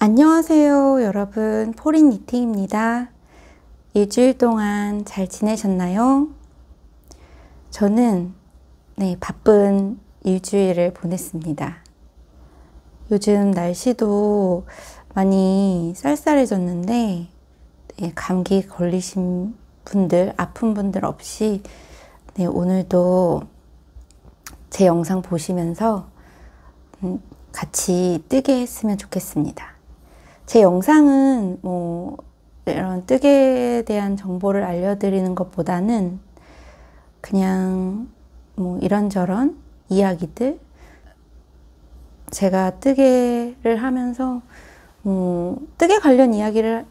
안녕하세요, 여러분. 포린 니팅입니다. 일주일 동안 잘 지내셨나요? 저는 바쁜 일주일을 보냈습니다. 요즘 날씨도 많이 쌀쌀해졌는데 감기 걸리신 분들, 아픈 분들 없이 오늘도 제 영상 보시면서 같이 뜨개 했으면 좋겠습니다. 제 영상은 이런 뜨개에 대한 정보를 알려드리는 것보다는 그냥 이런저런 이야기들, 제가 뜨개를 하면서 뜨개 관련 이야기를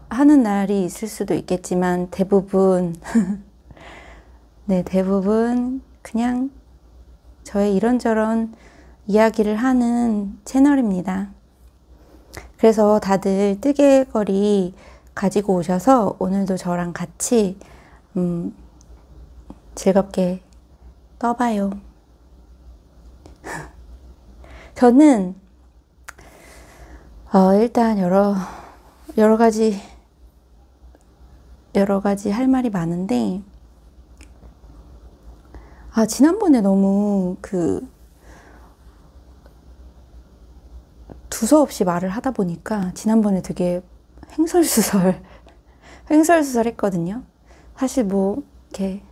하는 날이 있을 수도 있겠지만 대부분 대부분 그냥 저의 이런저런 이야기를 하는 채널입니다. 그래서 다들 뜨개거리 가지고 오셔서 오늘도 저랑 같이 즐겁게 떠봐요. 저는 일단 여러 가지 할 말이 많은데 지난번에 너무 두서없이 말을 하다 보니까 지난번에 되게 횡설수설 했거든요. 사실 이렇게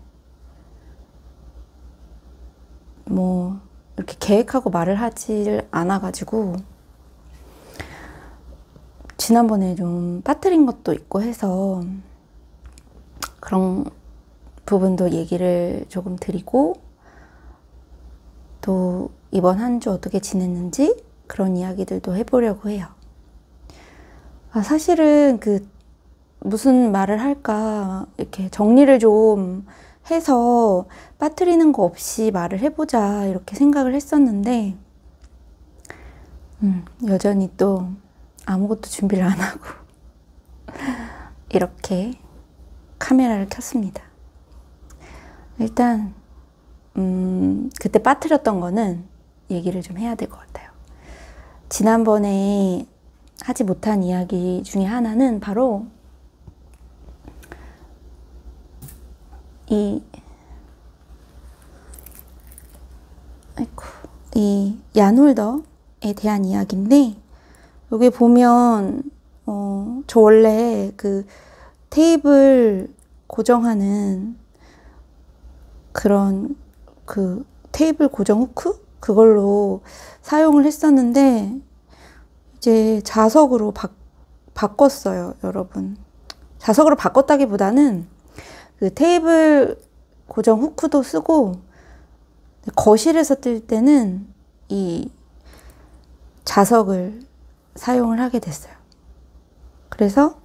계획하고 말을 하질 않아가지고 지난번에 좀 빠뜨린 것도 있고 해서 그런 부분도 얘기를 조금 드리고, 또 이번 한 주 어떻게 지냈는지 그런 이야기들도 해보려고 해요. 사실은 무슨 말을 할까 이렇게 정리를 좀 해서 빠뜨리는 거 없이 말을 해보자 이렇게 생각을 했었는데 여전히 또 아무것도 준비를 안 하고 이렇게 카메라를 켰습니다. 일단 그때 빠뜨렸던 거는 얘기를 좀 해야 될 것 같아요. 지난번에 하지 못한 이야기 중에 하나는 바로 이 얀홀더에 대한 이야기인데, 여기 보면 저 원래 테이블 고정하는 그런 테이블 고정 후크? 그걸로 사용을 했었는데 이제 자석으로 바꿨어요, 여러분. 자석으로 바꿨다기보다는 테이블 고정 후크도 쓰고 거실에서 뜰 때는 이 자석을 사용을 하게 됐어요. 그래서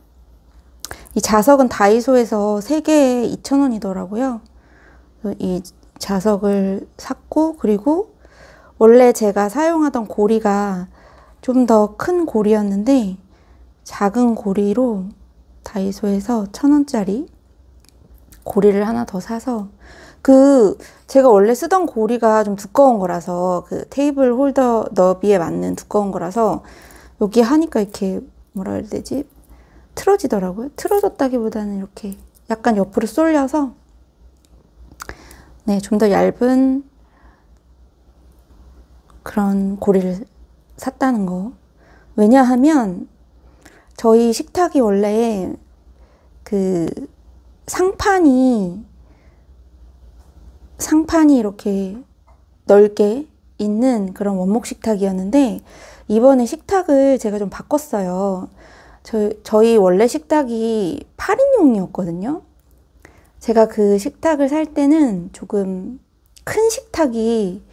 이 자석은 다이소에서 3개에 2,000원이더라고요. 이 자석을 샀고, 그리고 원래 제가 사용하던 고리가 좀 더 큰 고리였는데 작은 고리로 다이소에서 1,000원짜리 고리를 하나 더 사서, 제가 원래 쓰던 고리가 좀 두꺼운 거라서 테이블 홀더 너비에 맞는 두꺼운 거라서 여기 하니까 이렇게 뭐라 해야 되지? 틀어지더라고요. 틀어졌다기보다는 이렇게 약간 옆으로 쏠려서 좀 더 얇은 그런 고리를 샀다는 거. 왜냐하면 저희 식탁이 원래 상판이 이렇게 넓게 있는 그런 원목 식탁이었는데 이번에 식탁을 제가 좀 바꿨어요. 저희 원래 식탁이 8인용이었거든요. 제가 그 식탁을 살 때는 조금 큰 식탁이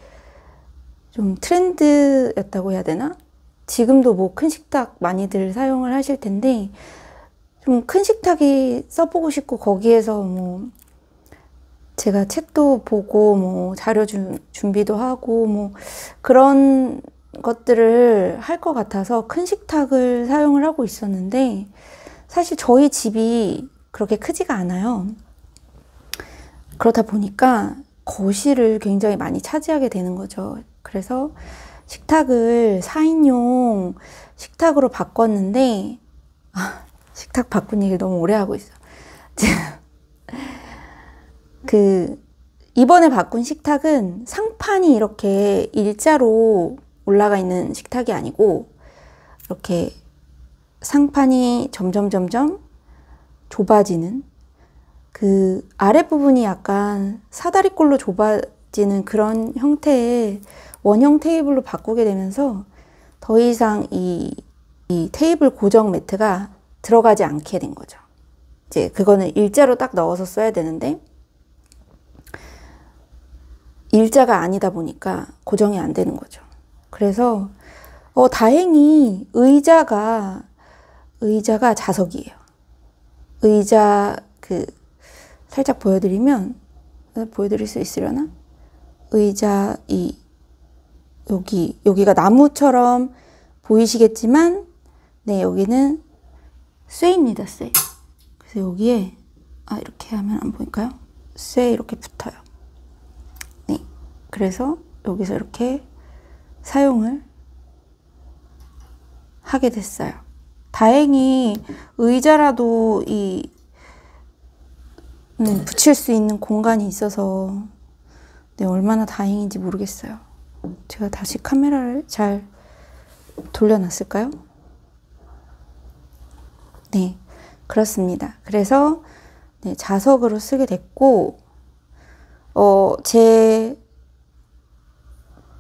좀 트렌드였다고 해야 되나? 지금도 큰 식탁 많이들 사용을 하실 텐데 좀 큰 식탁이 써보고 싶고, 거기에서 제가 책도 보고 자료 준비도 하고 그런 것들을 할 것 같아서 큰 식탁을 사용을 하고 있었는데, 사실 저희 집이 그렇게 크지가 않아요. 그러다 보니까 거실을 굉장히 많이 차지하게 되는 거죠. 그래서 식탁을 4인용 식탁으로 바꿨는데, 식탁 바꾼 얘기를 너무 오래 하고 있어. 이번에 바꾼 식탁은 상판이 이렇게 일자로 올라가 있는 식탁이 아니고, 이렇게 상판이 점점 좁아지는, 그 아랫부분이 약간 사다리꼴로 좁아지는 그런 형태의 원형 테이블로 바꾸게 되면서 더 이상 이 테이블 고정 매트가 들어가지 않게 된 거죠. 이제 그거는 일자로 딱 넣어서 써야 되는데 일자가 아니다 보니까 고정이 안 되는 거죠. 그래서 다행히 의자가 자석이에요. 의자 살짝 보여드리면, 보여드릴 수 있으려나? 의자 여기가 나무처럼 보이시겠지만, 네, 여기는 쇠입니다, 쇠. 그래서 여기에, 이렇게 하면 안 보일까요? 쇠 이렇게 붙어요. 네. 그래서 여기서 이렇게 사용을 하게 됐어요. 다행히 의자라도 붙일 수 있는 공간이 있어서, 네, 얼마나 다행인지 모르겠어요. 제가 다시 카메라를 잘 돌려놨을까요? 네, 그렇습니다. 그래서 네, 자석으로 쓰게 됐고, 제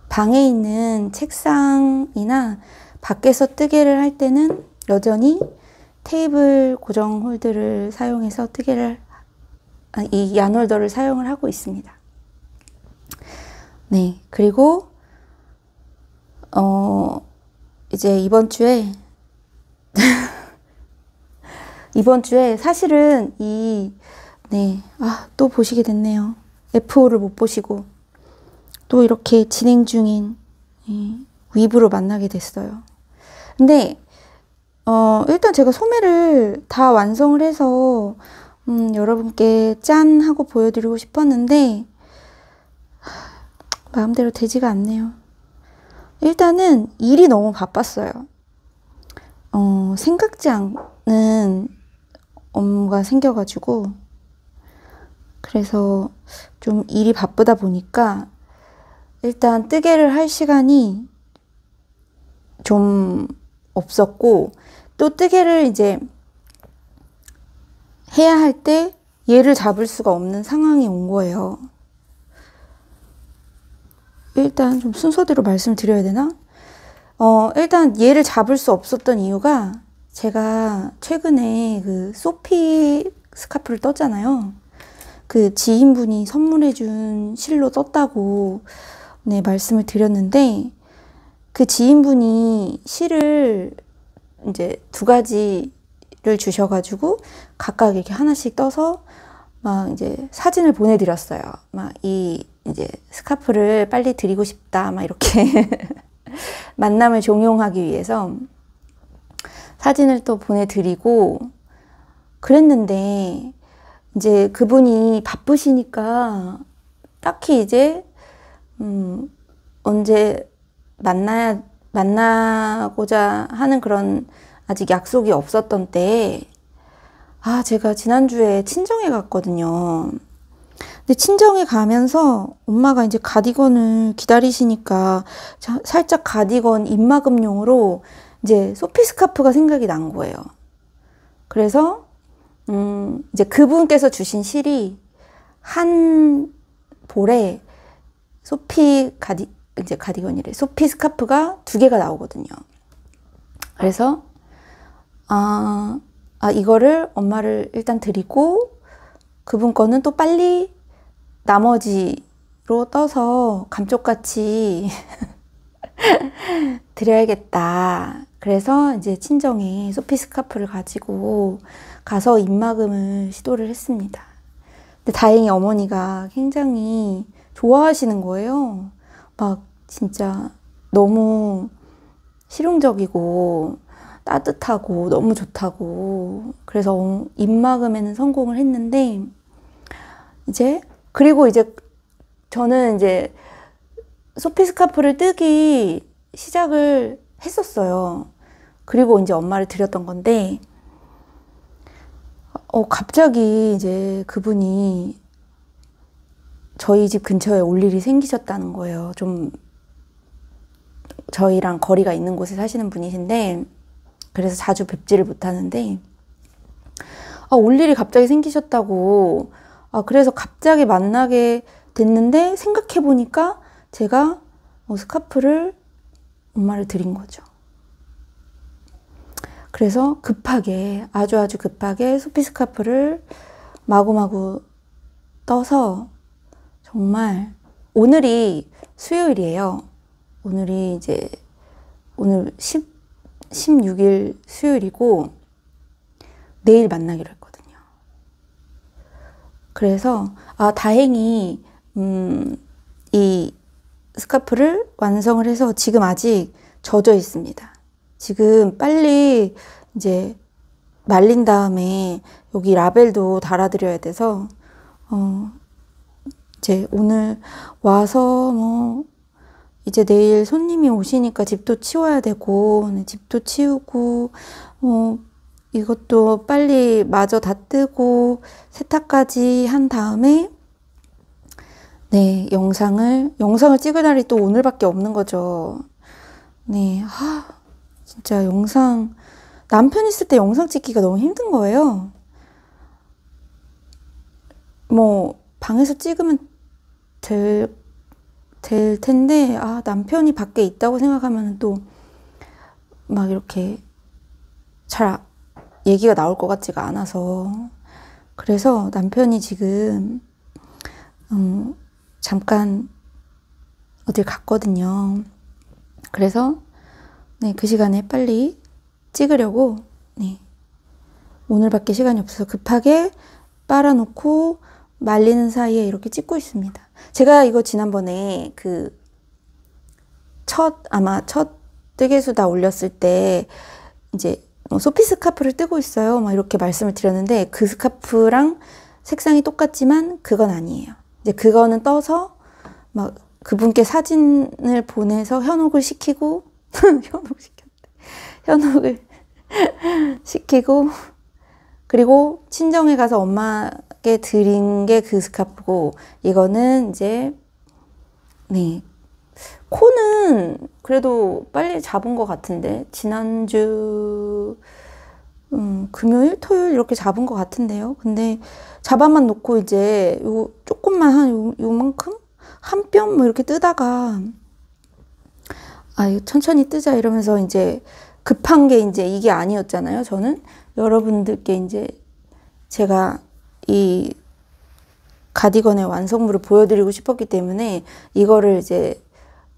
방에 있는 책상이나 밖에서 뜨개를 할 때는 여전히 테이블 고정 홀드를 사용해서 이 얀홀더를 사용을 하고 있습니다. 네, 그리고 이제 이번 주에 사실은 또 보시게 됐네요. F5를 못 보시고 또 이렇게 진행 중인 위브로 만나게 됐어요. 근데 일단 제가 소매를 다 완성을 해서 여러분께 짠 하고 보여드리고 싶었는데 마음대로 되지가 않네요. 일단은 일이 너무 바빴어요. 생각지 않은 업무가 생겨가지고, 그래서 좀 일이 바쁘다 보니까 일단 뜨개를 할 시간이 좀 없었고, 또 뜨개를 이제 해야 할 때 얘를 잡을 수가 없는 상황이 온 거예요. 일단 좀 순서대로 말씀드려야 되나? 일단 얘를 잡을 수 없었던 이유가, 제가 최근에 그 소피 스카프를 떴잖아요. 그 지인분이 선물해준 실로 떴다고 네, 말씀을 드렸는데, 그 지인분이 실을 이제 2가지를 주셔가지고 각각 이렇게 하나씩 떠서 막 이제 사진을 보내드렸어요. 막 이제 스카프를 빨리 드리고 싶다, 막 이렇게 만남을 종용하기 위해서 사진을 또 보내드리고 그랬는데, 이제 그분이 바쁘시니까 딱히 이제 언제 만나고자 하는 그런 아직 약속이 없었던 때에 제가 지난주에 친정에 갔거든요. 근데 친정에 가면서 엄마가 이제 가디건을 기다리시니까 살짝 가디건 입마금용으로 이제 소피 스카프가 생각이 난 거예요. 그래서 이제 그분께서 주신 실이 한 볼에 소피 가디건이래. 소피 스카프가 2개가 나오거든요. 그래서 이거를 엄마를 일단 드리고 그분 거는 또 빨리 나머지로 떠서 감쪽같이 드려야겠다. 그래서 이제 친정에 소피 스카프를 가지고 가서 입마금을 시도를 했습니다. 근데 다행히 어머니가 굉장히 좋아하시는 거예요. 막 진짜 너무 실용적이고 따뜻하고 너무 좋다고. 그래서 입마금에는 성공을 했는데, 그리고 이제 저는 이제 소피 스카프를 뜨기 시작을 했었어요. 그리고 이제 엄마를 드렸던 건데, 갑자기 이제 그분이 저희 집 근처에 올 일이 생기셨다는 거예요. 좀 저희랑 거리가 있는 곳에 사시는 분이신데, 그래서 자주 뵙지를 못하는데, 올 일이 갑자기 생기셨다고, 그래서 갑자기 만나게 됐는데, 생각해보니까 제가 스카프를 엄마를 드린 거죠. 그래서 급하게, 아주 급하게 소피 스카프를 마구마구 떠서, 정말, 오늘이 수요일이에요. 오늘이 이제, 오늘 16일 수요일이고, 내일 만나기로 했거든요. 그래서, 다행히, 이 스카프를 완성을 해서 지금 아직 젖어 있습니다. 지금 빨리 이제 말린 다음에 여기 라벨도 달아드려야 돼서, 이제 오늘 와서 이제 내일 손님이 오시니까 집도 치워야 되고, 집도 치우고, 이것도 빨리 마저 다 뜨고, 세탁까지 한 다음에, 네, 영상을 찍을 날이 또 오늘밖에 없는 거죠. 네, 진짜 남편 있을 때 영상 찍기가 너무 힘든 거예요. 방에서 찍으면 될 텐데, 남편이 밖에 있다고 생각하면 또 막 이렇게 잘 얘기가 나올 것 같지가 않아서. 그래서 남편이 지금, 잠깐 어딜 갔거든요. 그래서, 네, 그 시간에 빨리 찍으려고, 네, 오늘밖에 시간이 없어서 급하게 빨아놓고 말리는 사이에 이렇게 찍고 있습니다. 제가 이거 지난번에 아마 첫 뜨개수다 올렸을 때 이제 소피 스카프를 뜨고 있어요. 막 이렇게 말씀을 드렸는데, 그 스카프랑 색상이 똑같지만 그건 아니에요. 이제 그거는 떠서 막 그분께 사진을 보내서 현혹을 시키고, 현혹을 시키고, 그리고 친정에 가서 엄마께 드린 게 그 스카프고, 이거는 이제, 네, 코는 그래도 빨리 잡은 것 같은데, 지난주 금요일, 토요일 이렇게 잡은 것 같은데요. 근데 잡아만 놓고 이제 요 조금만 한 요만큼? 한 뼘 이렇게 뜨다가, 이거 천천히 뜨자 이러면서 이제 급한 게 이제 이게 아니었잖아요. 저는 여러분들께 이제 제가 이 가디건의 완성물을 보여드리고 싶었기 때문에 이거를 이제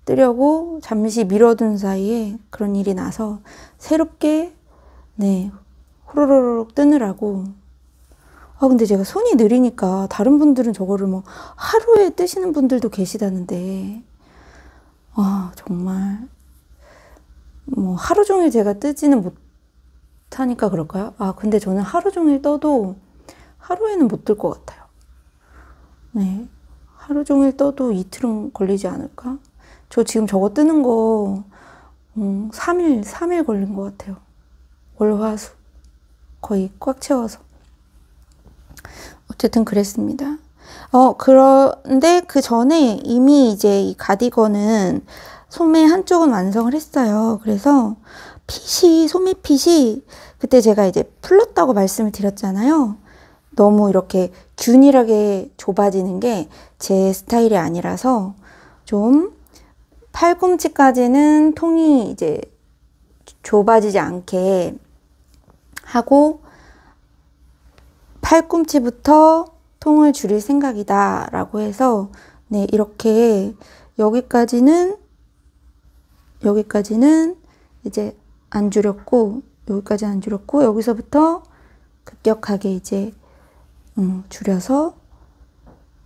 뜨려고 잠시 미뤄둔 사이에 그런 일이 나서 새롭게, 네, 호로로록 뜨느라고. 근데 제가 손이 느리니까 다른 분들은 저거를 하루에 뜨시는 분들도 계시다는데, 정말 하루 종일 제가 뜨지는 못하니까 그럴까요? 근데 저는 하루 종일 떠도 하루에는 못 뜰 것 같아요. 네, 하루 종일 떠도 이틀은 걸리지 않을까? 저 지금 저거 뜨는 거 3일 걸린 것 같아요. 월, 화, 수 거의 꽉 채워서. 어쨌든 그랬습니다. 그런데 그 전에 이미 이제 이 가디건은 소매 한쪽은 완성을 했어요. 그래서 소매 핏이 그때 제가 이제 풀렀다고 말씀을 드렸잖아요. 너무 이렇게 균일하게 좁아지는 게 제 스타일이 아니라서 좀 팔꿈치까지는 통이 이제 좁아지지 않게 하고, 팔꿈치부터 통을 줄일 생각이다 라고 해서, 네, 이렇게 여기까지는 이제 안 줄였고, 여기까지 안 줄였고, 여기서부터 급격하게 이제 줄여서,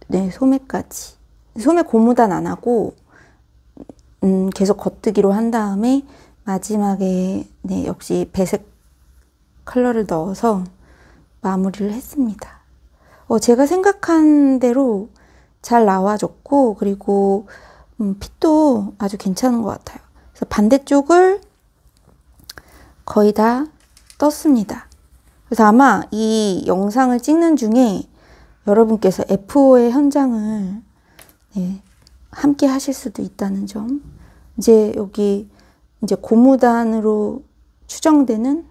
네, 소매까지. 소매 고무단 안 하고 계속 겉뜨기로 한 다음에 마지막에, 네, 역시 배색 컬러를 넣어서 마무리를 했습니다. 제가 생각한 대로 잘 나와줬고, 그리고 핏도 아주 괜찮은 것 같아요. 그래서 반대쪽을 거의 다 떴습니다. 그래서 아마 이 영상을 찍는 중에 여러분께서 F5의 현장을 네, 함께 하실 수도 있다는 점. 이제 여기 이제 고무단으로 추정되는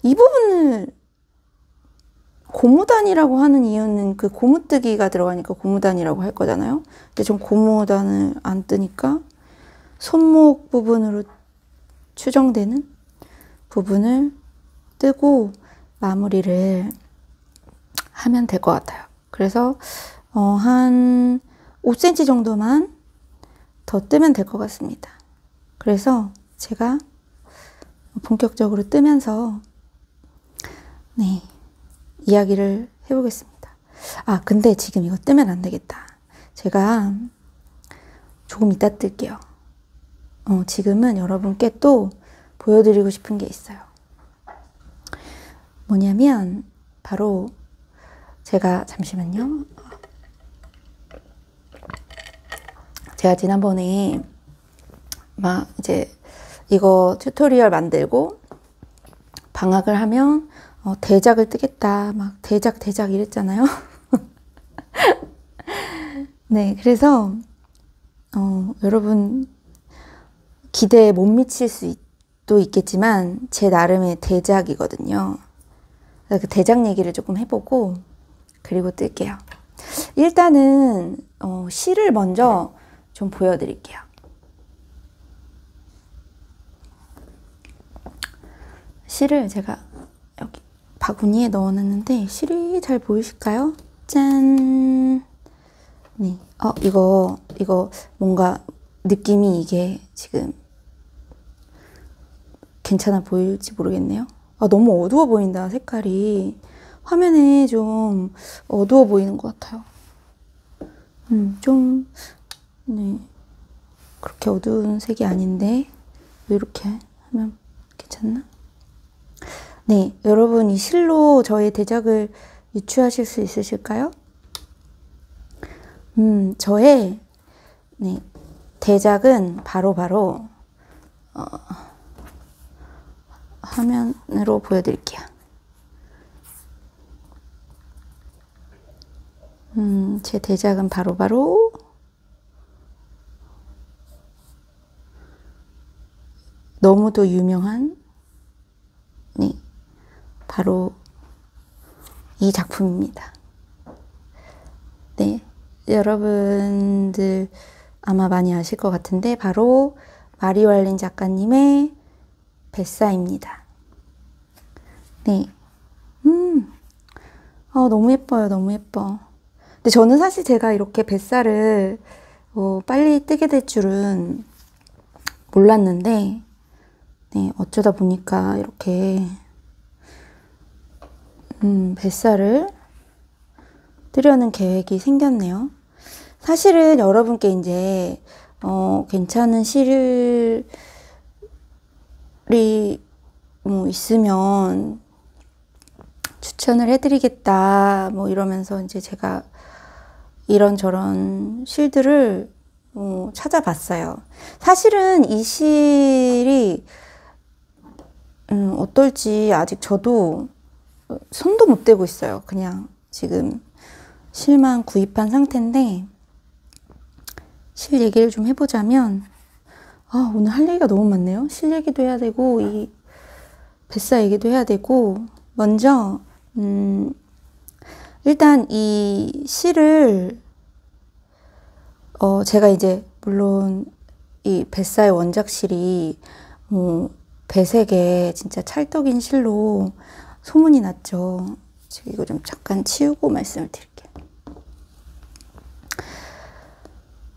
이 부분을 고무단이라고 하는 이유는 그 고무뜨기가 들어가니까 고무단이라고 할 거잖아요. 근데 전 고무단을 안 뜨니까 손목 부분으로 추정되는 부분을 뜨고 마무리를 하면 될 것 같아요. 그래서 한 5cm 정도만 더 뜨면 될 것 같습니다. 그래서 제가 본격적으로 뜨면서 네, 이야기를 해보겠습니다. 아, 근데 지금 이거 뜨면 안 되겠다. 제가 조금 이따 뜰게요. 지금은 여러분께 또 보여드리고 싶은 게 있어요. 뭐냐면 바로 제가 잠시만요. 제가 지난번에 막 이제 이거 튜토리얼 만들고 방학을 하면 대작을 뜨겠다 막 대작 이랬잖아요. 네, 그래서 여러분 기대에 못 미칠 수도 있겠지만 제 나름의 대작이거든요. 그 대작 얘기를 조금 해보고 그리고 뜰게요. 일단은 실을 먼저 좀 보여드릴게요. 실을 제가 여기 바구니에 넣어놨는데 실이 잘 보이실까요? 짠! 네, 이거 뭔가 느낌이 이게 지금 괜찮아 보일지 모르겠네요. 너무 어두워 보인다, 색깔이. 화면에 좀 어두워 보이는 것 같아요. 좀, 네. 그렇게 어두운 색이 아닌데, 왜 이렇게 하면 괜찮나? 네, 여러분 이 실로 저의 대작을 유추하실 수 있으실까요? 저의, 네, 대작은 바로 화면으로 보여드릴게요. 제 대작은 바로 너무도 유명한 네, 바로 이 작품입니다. 네, 여러분들 아마 많이 아실 것 같은데 바로 마리왈린 작가님의 뱃사입니다. 네, 너무 예뻐요. 너무 예뻐. 근데 저는 사실 제가 이렇게 뱃살을 빨리 뜨게 될 줄은 몰랐는데 네, 어쩌다 보니까 이렇게 뱃살을 뜨려는 계획이 생겼네요. 사실은 여러분께 이제 괜찮은 실이 뭐 있으면 추천을 해드리겠다 뭐 이러면서 이제 제가 이런저런 실들을 찾아봤어요. 사실은 이 실이 어떨지 아직 저도 손도 못 대고 있어요. 그냥 지금 실만 구입한 상태인데 실 얘기를 좀 해보자면 오늘 할 얘기가 너무 많네요. 실 얘기도 해야 되고 이 뱃살 얘기도 해야 되고 먼저 일단 이 실을 제가 이제 물론 이 뱃살 원작실이 배색에 진짜 찰떡인 실로 소문이 났죠. 지금 이거 좀 잠깐 치우고 말씀을 드릴게요.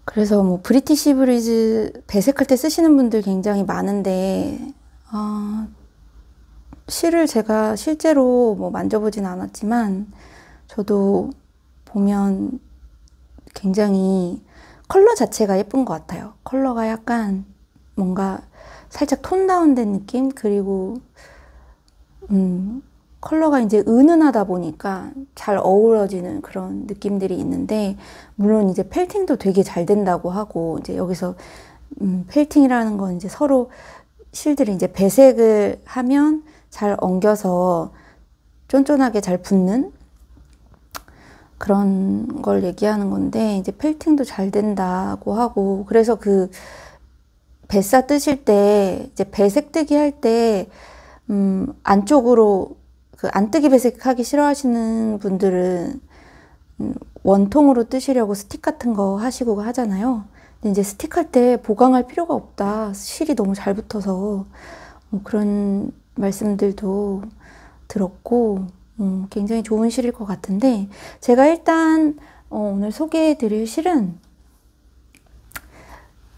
그래서 뭐 브리티시 브리즈 배색할 때 쓰시는 분들 굉장히 많은데 실을 제가 실제로 뭐 만져보진 않았지만 저도 보면 굉장히 컬러 자체가 예쁜 것 같아요. 컬러가 약간 뭔가 살짝 톤 다운된 느낌? 그리고 컬러가 이제 은은하다 보니까 잘 어우러지는 그런 느낌들이 있는데 물론 이제 펠팅도 되게 잘 된다고 하고 이제 여기서 펠팅이라는 건 이제 서로 실들이 이제 배색을 하면 잘 엉겨서 쫀쫀하게 잘 붙는 그런 걸 얘기하는 건데, 이제 펠팅도 잘 된다고 하고, 그래서 그 뱃사 뜨실 때 이제 배색 뜨기 할 때 안쪽으로 그 안뜨기 배색하기 싫어하시는 분들은 원통으로 뜨시려고 스틱 같은 거 하시고 하잖아요. 근데 이제 스틱 할 때 보강할 필요가 없다. 실이 너무 잘 붙어서 그런 말씀들도 들었고 굉장히 좋은 실일 것 같은데, 제가 일단 오늘 소개해 드릴 실은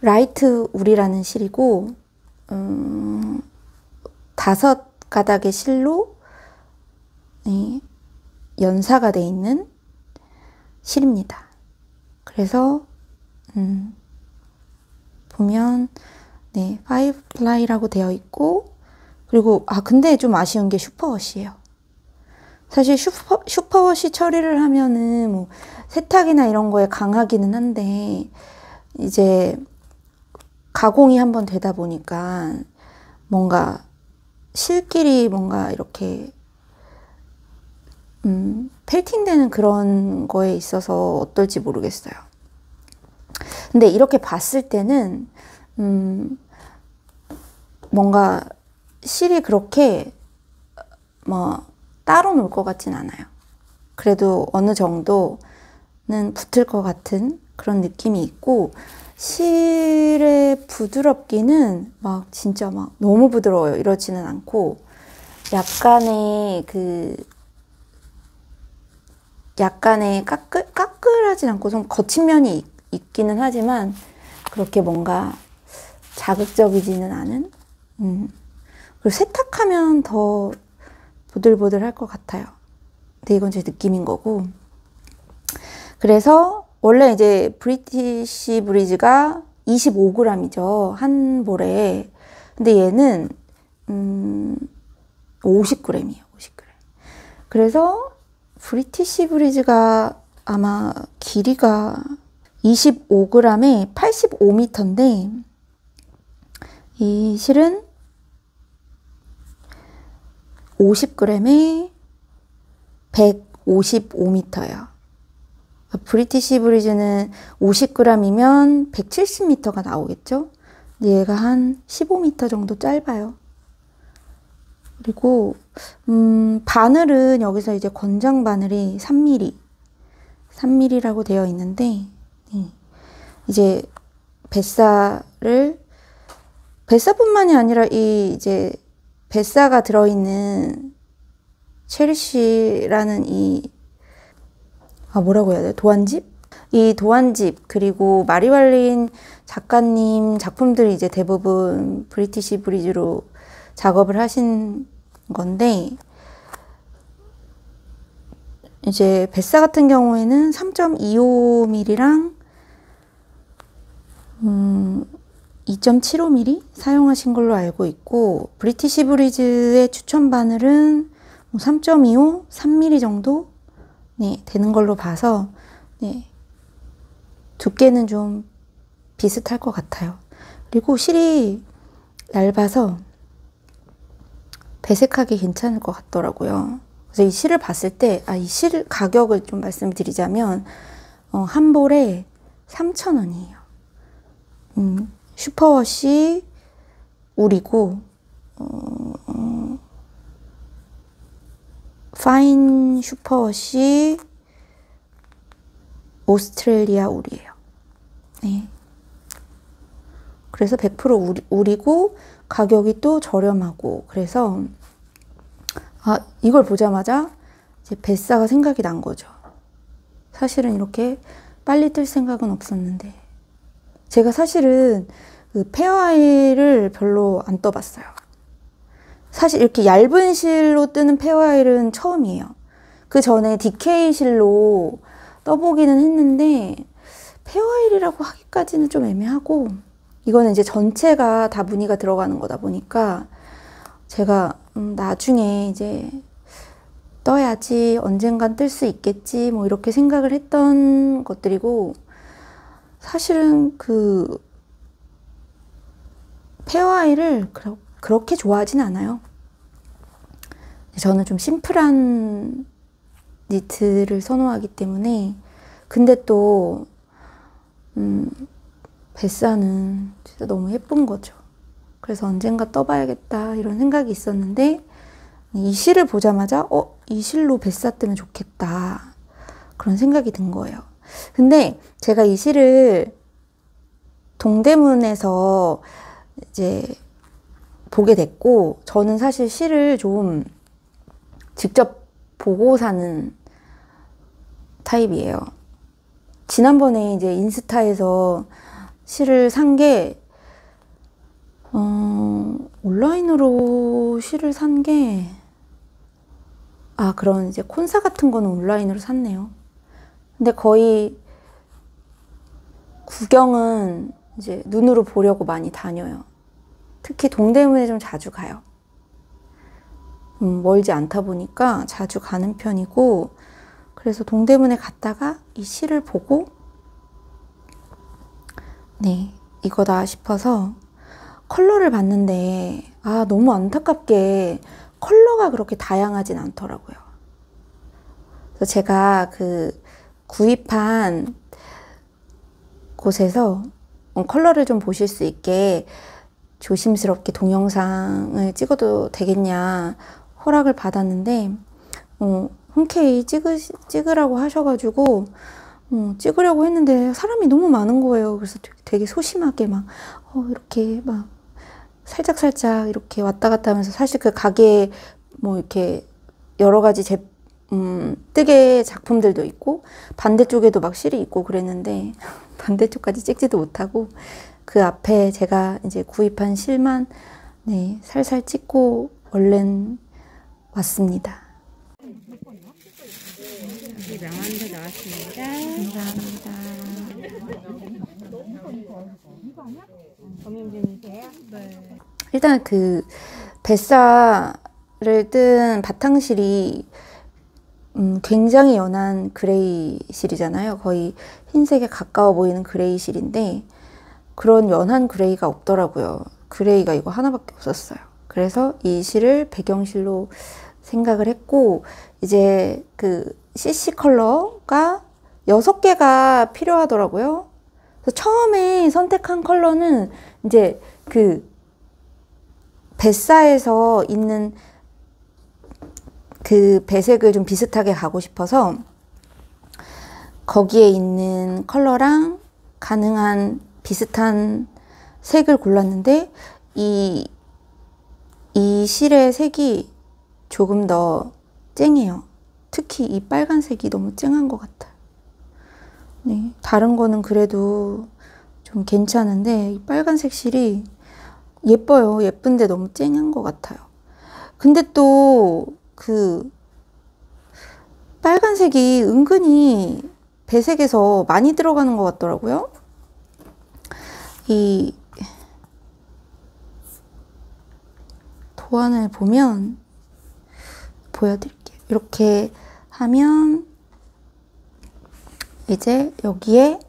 라이트 울이라는 실이고 5가닥의 실로 연사가 돼 있는 실입니다. 그래서 보면 파이브플라이라고 되어 있고, 그리고 근데 좀 아쉬운 게 슈퍼워시예요. 사실 슈퍼워시 처리를 하면은 뭐 세탁이나 이런 거에 강하기는 한데, 이제 가공이 한번 되다 보니까 뭔가 실끼리 뭔가 이렇게 펠팅되는 그런 거에 있어서 어떨지 모르겠어요. 근데 이렇게 봤을 때는 뭔가 실이 그렇게 뭐 따로 놀 것 같진 않아요. 그래도 어느 정도는 붙을 것 같은 그런 느낌이 있고, 실의 부드럽기는 막 진짜 막 너무 부드러워요. 이러지는 않고 약간의 까끌하진 않고 좀 거친 면이 있기는 하지만 그렇게 뭔가 자극적이지는 않은. 그리고 세탁하면 더 보들보들할 것 같아요. 근데 이건 제 느낌인 거고. 그래서 원래 이제 브리티시 브리즈가 25g이죠. 한 볼에. 근데 얘는 50g이에요. 50g. 그래서 브리티시 브리즈가 아마 길이가 25g에 85m인데 이 실은 50g에 155m예요. 브리티시 브리즈는 50g이면 170m가 나오겠죠? 근데 얘가 한 15m 정도 짧아요. 그리고 바늘은 여기서 이제 권장 바늘이 3mm라고 되어 있는데, 이제 뱃사뿐만이 아니라 이 이제 뱃사가 들어있는 체리쉬라는 뭐라고 해야 돼요? 도안집? 이 도안집, 그리고 마리왈린 작가님 작품들이 이제 대부분 브리티시 브리즈로 작업을 하신 건데, 이제 뱃사 같은 경우에는 3.25mm랑 2.75mm 사용하신 걸로 알고 있고, 브리티시 브리즈의 추천 바늘은 3.25, 3mm 정도 되는 걸로 봐서 두께는 좀 비슷할 것 같아요. 그리고 실이 얇아서 배색하기 괜찮을 것 같더라고요. 그래서 이 실을 봤을 때, 이 실 가격을 좀 말씀드리자면 한 볼에 3,000원이에요. 슈퍼워시 울이고 파인 슈퍼워시 오스트레일리아 울이에요. 그래서 100% 울이고 가격이 또 저렴하고, 그래서 이걸 보자마자 이제 뱃사가 생각이 난 거죠. 사실은 이렇게 빨리 뜰 생각은 없었는데, 제가 사실은 그 페어아이를 별로 안 떠봤어요. 사실 이렇게 얇은 실로 뜨는 페어아이는 처음이에요. 그 전에 DK 실로 떠보기는 했는데 페어아이라고 하기까지는 좀 애매하고, 이거는 이제 전체가 다 무늬가 들어가는 거다 보니까 제가 나중에 이제 떠야지, 언젠간 뜰 수 있겠지, 뭐 이렇게 생각을 했던 것들이고, 사실은 그 페어아이를 그렇게 좋아하진 않아요. 저는 좀 심플한 니트를 선호하기 때문에. 근데 또 뱃사는 진짜 너무 예쁜 거죠. 그래서 언젠가 떠봐야겠다 이런 생각이 있었는데, 이 실을 보자마자 이 실로 뱃사 뜨면 좋겠다 그런 생각이 든 거예요. 근데 제가 이 실을 동대문에서 이제 보게 됐고, 저는 사실 실을 좀 직접 보고 사는 타입이에요. 지난번에 이제 인스타에서 실을 산 게, 온라인으로 실을 산 게, 그런 이제 콘사 같은 거는 온라인으로 샀네요. 근데 거의 구경은 이제 눈으로 보려고 많이 다녀요. 특히 동대문에 좀 자주 가요. 멀지 않다 보니까 자주 가는 편이고, 그래서 동대문에 갔다가 이 실을 보고, 네, 이거다 싶어서 컬러를 봤는데, 너무 안타깝게 컬러가 그렇게 다양하진 않더라고요. 그래서 제가 구입한 곳에서 컬러를 좀 보실 수 있게 조심스럽게 동영상을 찍어도 되겠냐 허락을 받았는데, 흔쾌히 찍으라고 하셔가지고 찍으려고 했는데 사람이 너무 많은 거예요. 그래서 되게 소심하게 이렇게 살짝 이렇게 왔다 갔다 하면서, 사실 그 가게에 이렇게 여러 가지 뜨개 작품들도 있고 반대쪽에도 막 실이 있고 그랬는데 반대쪽까지 찍지도 못하고 그 앞에 제가 이제 구입한 실만 살살 찍고 얼른 왔습니다. 여기 명함도 나왔습니다. 감사합니다. 고민 중이세요? 네. 일단 뱃사를 뜬 바탕실이 굉장히 연한 그레이 실이잖아요. 거의 흰색에 가까워 보이는 그레이 실인데 그런 연한 그레이가 없더라고요. 그레이가 이거 하나밖에 없었어요. 그래서 이 실을 배경실로 생각을 했고, 이제 CC 컬러가 6개가 필요하더라고요. 그래서 처음에 선택한 컬러는 이제 뱃사에서 있는 배색을 좀 비슷하게 가고 싶어서 거기에 있는 컬러랑 가능한 비슷한 색을 골랐는데, 이 실의 색이 조금 더 쨍해요. 특히 이 빨간색이 너무 쨍한 것 같아요. 네, 다른 거는 그래도 좀 괜찮은데 이 빨간색 실이 예뻐요. 예쁜데 너무 쨍한 것 같아요. 근데 또 빨간색이 은근히 배색에서 많이 들어가는 것 같더라고요. 이 도안을 보면 보여드릴게요. 이렇게 하면 이제 여기에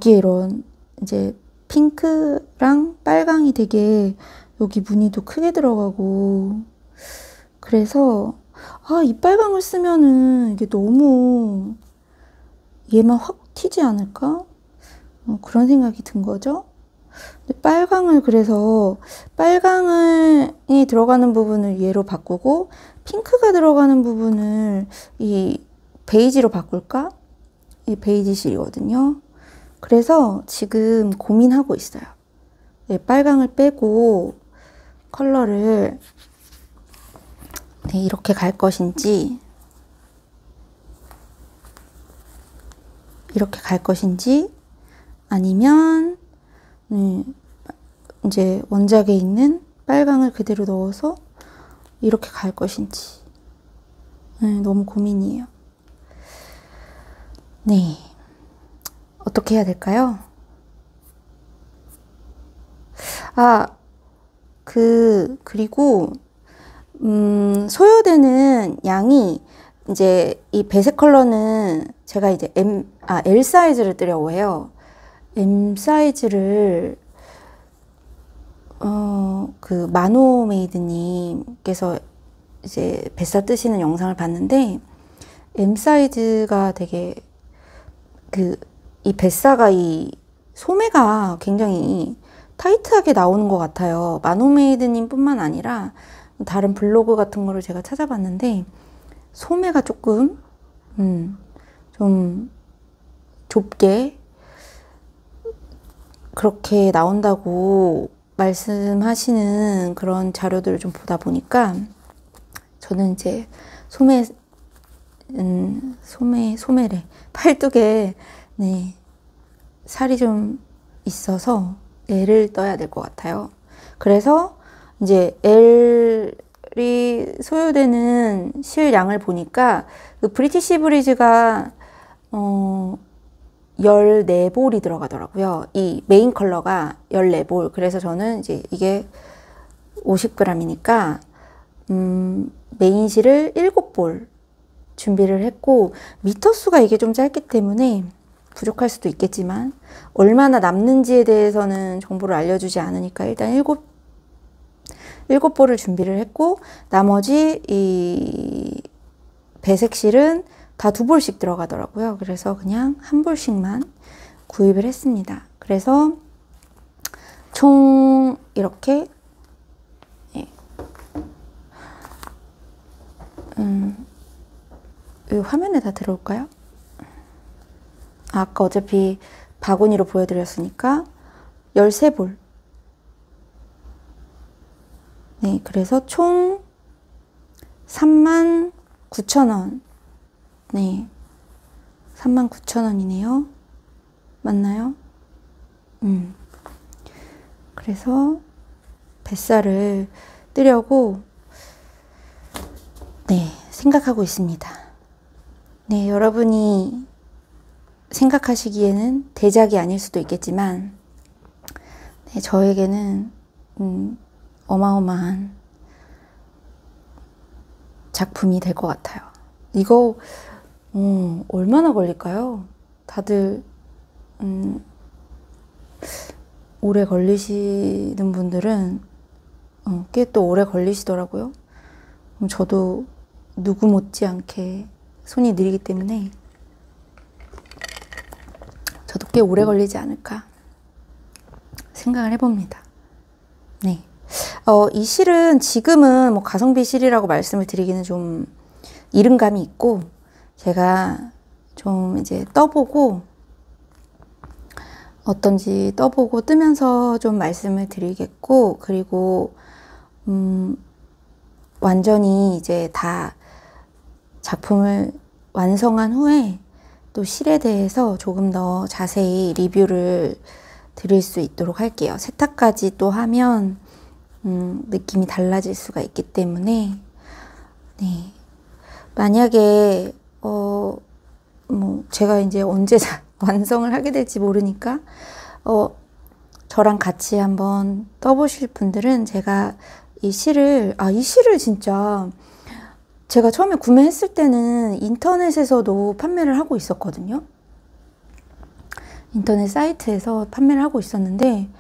이런 이제 핑크랑 빨강이 되게 여기 무늬도 크게 들어가고, 그래서 이 빨강을 쓰면은 이게 너무 얘만 확 튀지 않을까? 그런 생각이 든 거죠. 근데 그래서 빨강이 들어가는 부분을 얘로 바꾸고 핑크가 들어가는 부분을 이 베이지로 바꿀까? 이 베이지 실이거든요. 그래서 지금 고민하고 있어요. 빨강을 빼고 컬러를 이렇게 갈 것인지, 이렇게 갈 것인지, 아니면 이제 원작에 있는 빨강을 그대로 넣어서 이렇게 갈 것인지 너무 고민이에요. 네, 어떻게 해야 될까요? 그리고 소요되는 양이, 이제 이 배색 컬러는 제가 이제 L 사이즈를 뜨려고 해요. M 사이즈를 그 마노메이드님께서 이제 뱃살 뜨시는 영상을 봤는데 M 사이즈가 되게 이 뱃사가 이 소매가 굉장히 타이트하게 나오는 것 같아요. 마노메이드님 뿐만 아니라 다른 블로그 같은 거를 제가 찾아봤는데 소매가 조금 좀 좁게 그렇게 나온다고 말씀하시는 그런 자료들을 좀 보다 보니까 저는 이제 소매래. 팔뚝에, 네, 살이 좀 있어서 L을 떠야 될 것 같아요. 그래서 이제 L이 소요되는 실량을 보니까 그 브리티시 브리즈가 14볼이 들어가더라고요. 이 메인 컬러가 14볼. 그래서 저는 이제 이게 50g이니까 메인 실을 7볼 준비를 했고, 미터 수가 이게 좀 짧기 때문에 부족할 수도 있겠지만 얼마나 남는지에 대해서는 정보를 알려주지 않으니까 일단 7볼을 준비를 했고, 나머지 이 배색 실은 다 2볼씩 들어가더라고요. 그래서 그냥 1볼씩만 구입을 했습니다. 그래서 총 이렇게 이 화면에 다 들어올까요? 아까 어차피 바구니로 보여드렸으니까 13볼. 네, 그래서 총 39,000원. 네, 39,000원이네요. 맞나요? 그래서 뱃살을 뜨려고 네, 생각하고 있습니다. 네, 여러분이 생각하시기에는 대작이 아닐 수도 있겠지만 네, 저에게는 어마어마한 작품이 될 것 같아요. 이거 얼마나 걸릴까요? 다들 오래 걸리시는 분들은 꽤 또 오래 걸리시더라고요. 저도 누구 못지않게 손이 느리기 때문에 저도 꽤 오래 걸리지 않을까 생각을 해봅니다. 네. 이 실은 지금은 뭐 가성비 실이라고 말씀을 드리기는 좀 이른 감이 있고, 제가 좀 이제 떠보고 어떤지 떠보고 뜨면서 좀 말씀을 드리겠고, 그리고 완전히 이제 다 작품을 완성한 후에 또 실에 대해서 조금 더 자세히 리뷰를 드릴 수 있도록 할게요. 세탁까지 또 하면 느낌이 달라질 수가 있기 때문에 네. 만약에 뭐 제가 이제 언제 완성을 하게 될지 모르니까 저랑 같이 한번 떠보실 분들은 제가 이 실을 진짜 제가 처음에 구매했을 때는 인터넷에서도 판매를 하고 있었거든요. 인터넷 사이트에서 판매를 하고 있었는데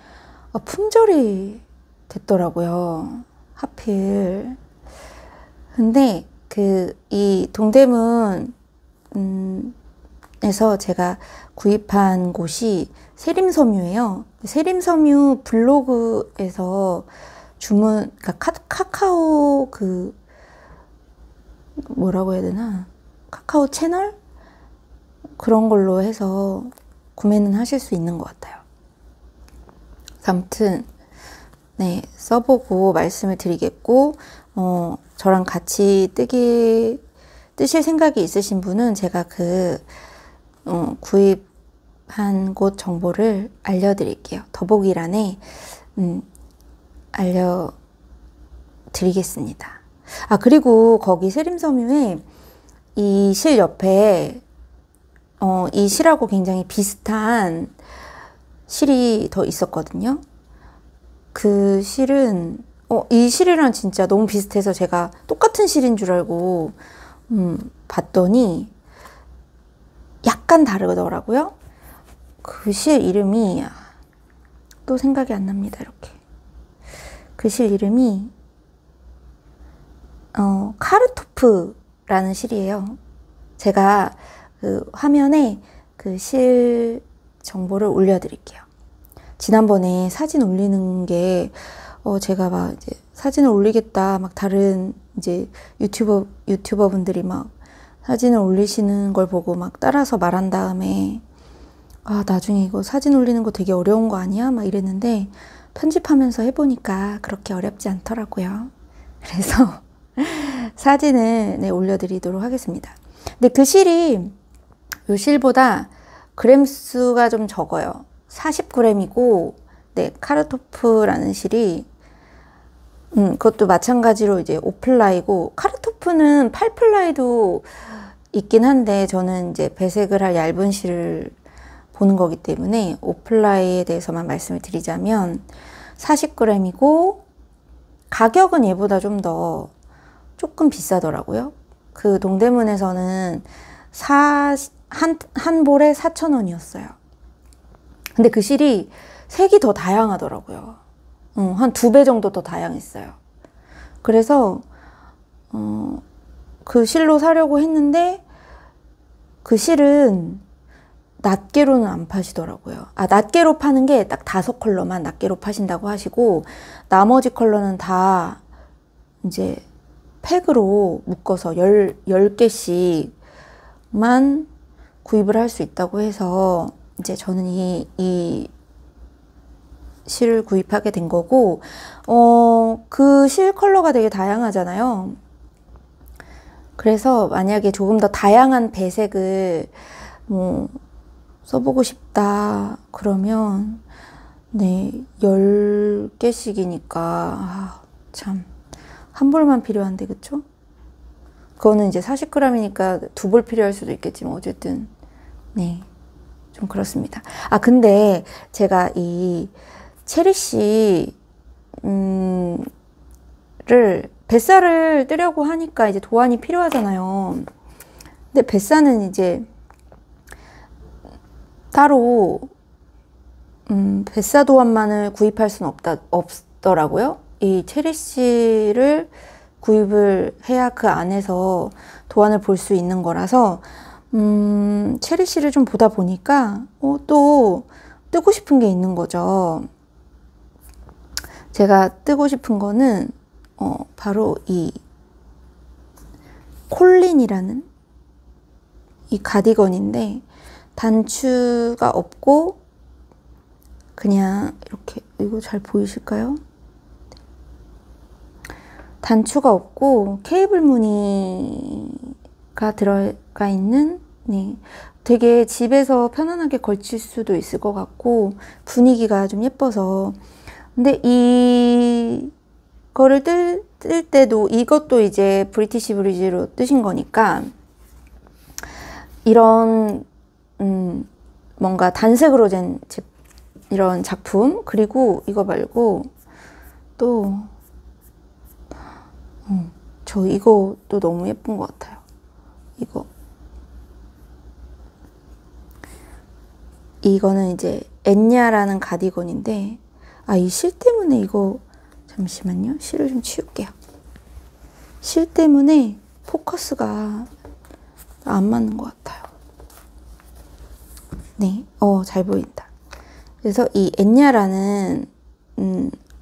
품절이 됐더라고요. 하필. 근데 이 동대문에서 제가 구입한 곳이 세림섬유예요. 세림섬유 블로그에서 그러니까 카카오 뭐라고 해야 되나? 카카오 채널? 그런 걸로 해서 구매는 하실 수 있는 것 같아요. 아무튼 네, 써보고 말씀을 드리겠고, 저랑 같이 뜨실 생각이 있으신 분은 제가 구입한 곳 정보를 알려드릴게요. 더보기란에 알려드리겠습니다. 그리고 거기 세림섬유에 이 실 옆에 이 실하고 굉장히 비슷한 실이 더 있었거든요. 그 실은 이 실이랑 진짜 너무 비슷해서 제가 똑같은 실인 줄 알고 봤더니 약간 다르더라고요. 그 실 이름이 또 생각이 안 납니다. 이렇게 그 실 이름이 카르토프라는 실이에요. 제가 그 화면에 그 실 정보를 올려드릴게요. 지난번에 사진 올리는 게 제가 막 이제 사진을 올리겠다 막 다른 이제 유튜버 분들이 막 사진을 올리시는 걸 보고 막 따라서 말한 다음에 나중에 이거 사진 올리는 거 되게 어려운 거 아니야? 막 이랬는데 편집하면서 해보니까 그렇게 어렵지 않더라고요. 그래서 사진을 올려드리도록 하겠습니다. 근데 그 실이 요 실보다 그램 수가 좀 적어요. 40g이고, 카르토프라는 실이, 그것도 마찬가지로 이제 5플라이고, 카르토프는 8플라이도 있긴 한데, 저는 이제 배색을 할 얇은 실을 보는 거기 때문에, 5플라이에 대해서만 말씀을 드리자면, 40g이고, 가격은 얘보다 좀 더 조금 비싸더라고요. 그 동대문에서는 한 볼에 4,000원이었어요. 근데 그 실이 색이 더 다양하더라고요. 한 2배 정도 더 다양했어요. 그래서 그 실로 사려고 했는데 그 실은 낱개로는 안 파시더라고요. 낱개로 파는 게 딱 5컬러만 낱개로 파신다고 하시고 나머지 컬러는 다 이제 팩으로 묶어서 10개씩만 구입을 할 수 있다고 해서 이제 저는 이 실을 구입하게 된 거고, 그 실 컬러가 되게 다양하잖아요. 그래서 만약에 조금 더 다양한 배색을 써보고 싶다 그러면 10개씩이니까 참 한 볼만 필요한데 그쵸? 그거는 이제 40g이니까 2볼 필요할 수도 있겠지만 어쨌든 좀 그렇습니다. 근데 제가 이 체리씨 를 뱃살을 뜨려고 하니까 이제 도안이 필요하잖아요. 근데 뱃살은 이제 따로 뱃사 도안만을 구입할 수는 없더라고요. 이 체리씨를 구입을 해야 그 안에서 도안을 볼 수 있는 거라서 체리씨를 좀 보다 보니까 또 뜨고 싶은 게 있는 거죠. 제가 뜨고 싶은 거는 바로 이 콜린이라는 이 가디건인데 단추가 없고 그냥 이렇게, 이거 잘 보이실까요? 단추가 없고 케이블 무늬가 들어가 있는 되게 집에서 편안하게 걸칠 수도 있을 것 같고 분위기가 좀 예뻐서. 근데 이거를 뜰 때도 이것도 이제 브리티시 브리지로 뜨신 거니까 이런 뭔가 단색으로 된 이런 작품, 그리고 이거 말고 또 저 이것도 너무 예쁜 것 같아요. 이거는 이제 엔냐라는 가디건인데 이 실 때문에 이거 잠시만요. 실을 좀 치울게요. 실 때문에 포커스가 안 맞는 것 같아요. 잘 보인다. 그래서 이 엔냐라는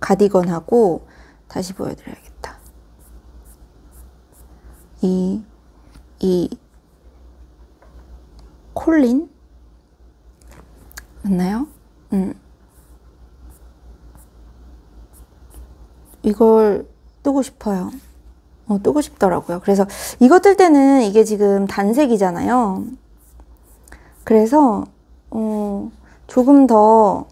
가디건하고 다시 보여드려야겠다. 이 콜린 맞나요? 이걸 뜨고 싶어요. 뜨고 싶더라고요. 그래서 이거 뜰 때는 이게 지금 단색이잖아요. 그래서 조금 더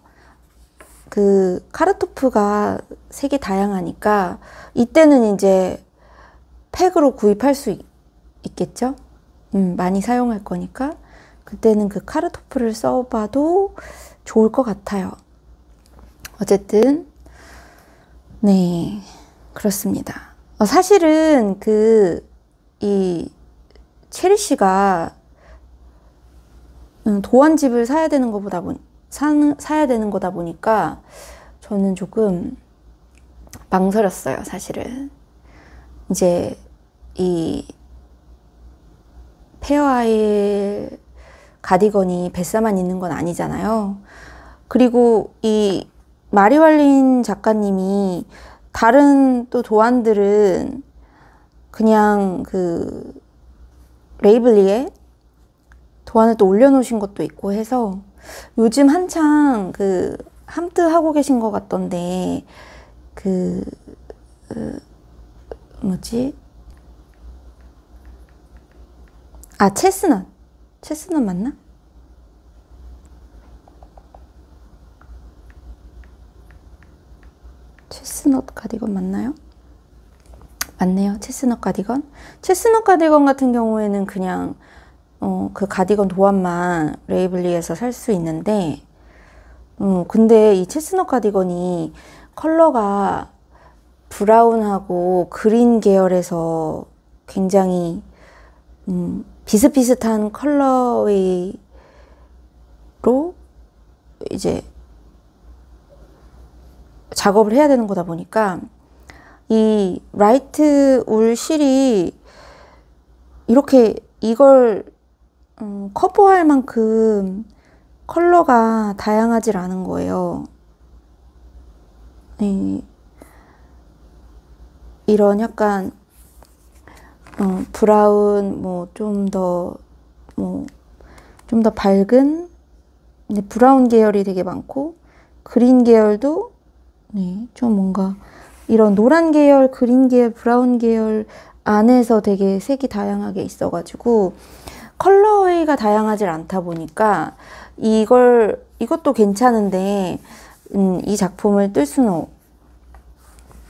그 카르토프가 색이 다양하니까 이때는 이제 팩으로 구입할 수 있겠죠? 많이 사용할 거니까 그때는 그 카르토프를 써봐도 좋을 것 같아요. 어쨌든 그렇습니다. 사실은 이 체리씨가 도안집을 사야 되는 거다 보니까 저는 조금 망설였어요, 사실은. 이제 이 페어아일 가디건이 뱃사만 있는 건 아니잖아요. 그리고 이 마리왈린 작가님이 다른 또 도안들은 그냥 그 레이블리에 도안을 또 올려놓으신 것도 있고 해서 요즘 한창 그 함트 하고 계신 것 같던데 그 뭐지? 아, 체스넛 맞나? 체스넛 가디건 맞나요? 맞네요. 체스넛 가디건. 체스넛 가디건 같은 경우에는 그냥 그 가디건 도안만 레이블리에서 살 수 있는데 근데 이 체스넛 가디건이 컬러가 브라운하고 그린 계열에서 굉장히 비슷비슷한 컬러웨이로 이제 작업을 해야 되는 거다 보니까 이 라이트 울 실이 이렇게 이걸 커버할 만큼 컬러가 다양하질 않은 거예요. 네. 이런 약간 브라운 좀 더 밝은 브라운 계열이 되게 많고 그린 계열도 네, 좀 뭔가 이런 노란 계열, 그린 계열, 브라운 계열 안에서 되게 색이 다양하게 있어가지고 컬러웨이가 다양하지 않다 보니까 이것도 괜찮은데 이 작품을 뜰 수는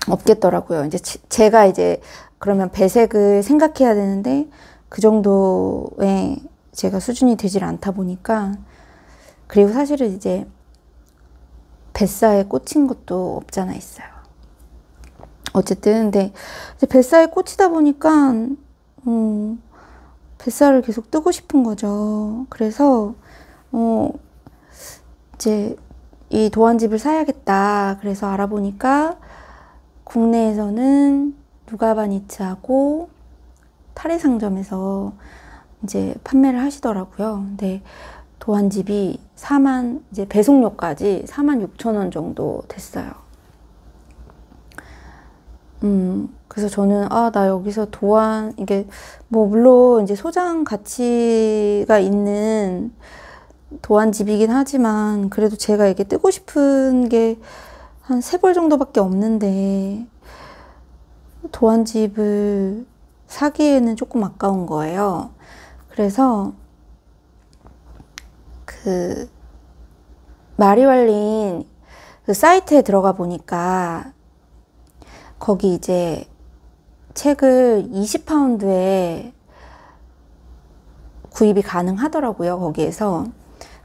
없겠더라고요. 이제 제가 이제 그러면 배색을 생각해야 되는데 그 정도의 제가 수준이 되질 않다 보니까 그리고 사실은 이제 뱃사에 꽂힌 것도 없잖아 있어요. 어쨌든 근데 이제 뱃사에 꽂히다 보니까 뱃살을 계속 뜨고 싶은 거죠. 그래서 이제 이 도안집을 사야겠다. 그래서 알아보니까 국내에서는 누가바니츠하고 타리상점에서 이제 판매를 하시더라고요. 근데 도안집이 이제 배송료까지 46,000원 정도 됐어요. 그래서 저는 나 여기서 도안 이게 물론 이제 소장 가치가 있는 도안집이긴 하지만 그래도 제가 이게 뜨고 싶은 게 한 3벌 정도밖에 없는데 도안집을 사기에는 조금 아까운 거예요. 그래서 그 마리왈린 그 사이트에 들어가 보니까 거기 이제 책을 20파운드에 구입이 가능하더라고요, 거기에서.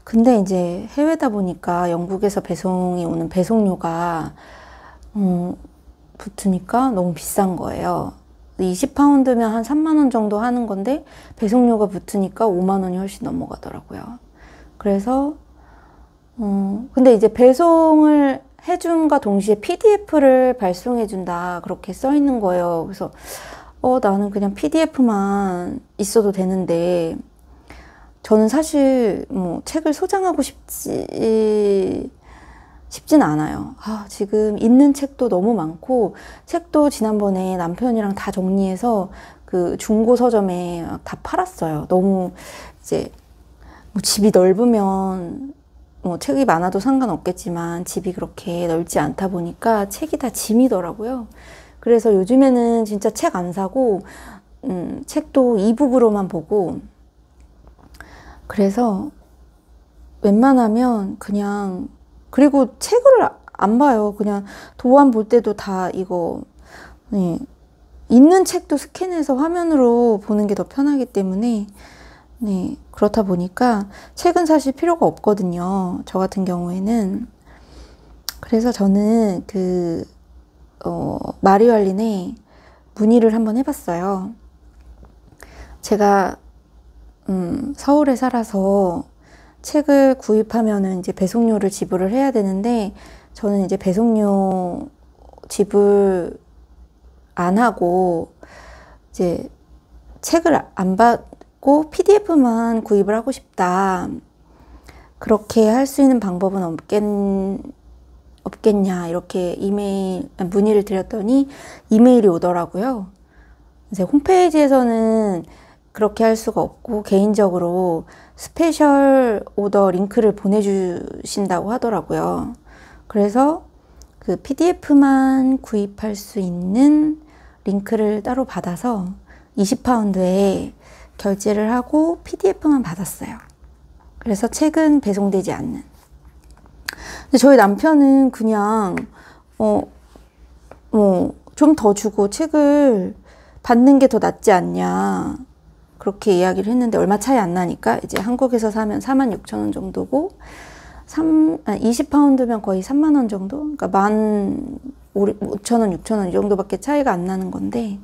근데 이제 해외다 보니까 영국에서 배송이 오는 배송료가 붙으니까 너무 비싼 거예요. 20파운드면 한 3만 원 정도 하는 건데 배송료가 붙으니까 5만 원이 훨씬 넘어가더라고요. 그래서 근데 이제 배송을 해줌과 동시에 PDF를 발송해준다 그렇게 써 있는 거예요. 그래서 나는 그냥 PDF만 있어도 되는데 저는 사실 책을 소장하고 싶진 않아요. 지금 있는 책도 너무 많고 책도 지난번에 남편이랑 다 정리해서 그 중고 서점에 다 팔았어요. 너무 이제 집이 넓으면 책이 많아도 상관없겠지만 집이 그렇게 넓지 않다 보니까 책이 다 짐이더라고요. 그래서 요즘에는 진짜 책 안 사고 책도 이북으로만 보고 그래서 웬만하면 그냥 그리고 책을 안 봐요. 그냥 도안 볼 때도 다 이거 있는 책도 스캔해서 화면으로 보는 게 더 편하기 때문에 그렇다 보니까 책은 사실 필요가 없거든요. 저 같은 경우에는. 그래서 저는 마리왈린에 문의를 한번 해봤어요. 제가 서울에 살아서 책을 구입하면은 이제 배송료를 지불을 해야 되는데 저는 이제 배송료 지불 안 하고 이제 책을 안 받고 PDF만 구입을 하고 싶다. 그렇게 할 수 있는 방법은 없겠냐 이렇게 문의를 드렸더니 이메일이 오더라고요. 이제 홈페이지에서는 그렇게 할 수가 없고 개인적으로 스페셜 오더 링크를 보내주신다고 하더라고요. 그래서 그 PDF만 구입할 수 있는 링크를 따로 받아서 20파운드에 결제를 하고 PDF만 받았어요. 그래서 책은 배송되지 않는. 근데 저희 남편은 그냥 좀 더 주고 책을 받는 게 더 낫지 않냐 그렇게 이야기를 했는데 얼마 차이 안 나니까 이제 한국에서 사면 46,000원 정도고 20파운드면 거의 30,000원 정도? 그러니까 15,000원, 6,000원 이 정도밖에 차이가 안 나는 건데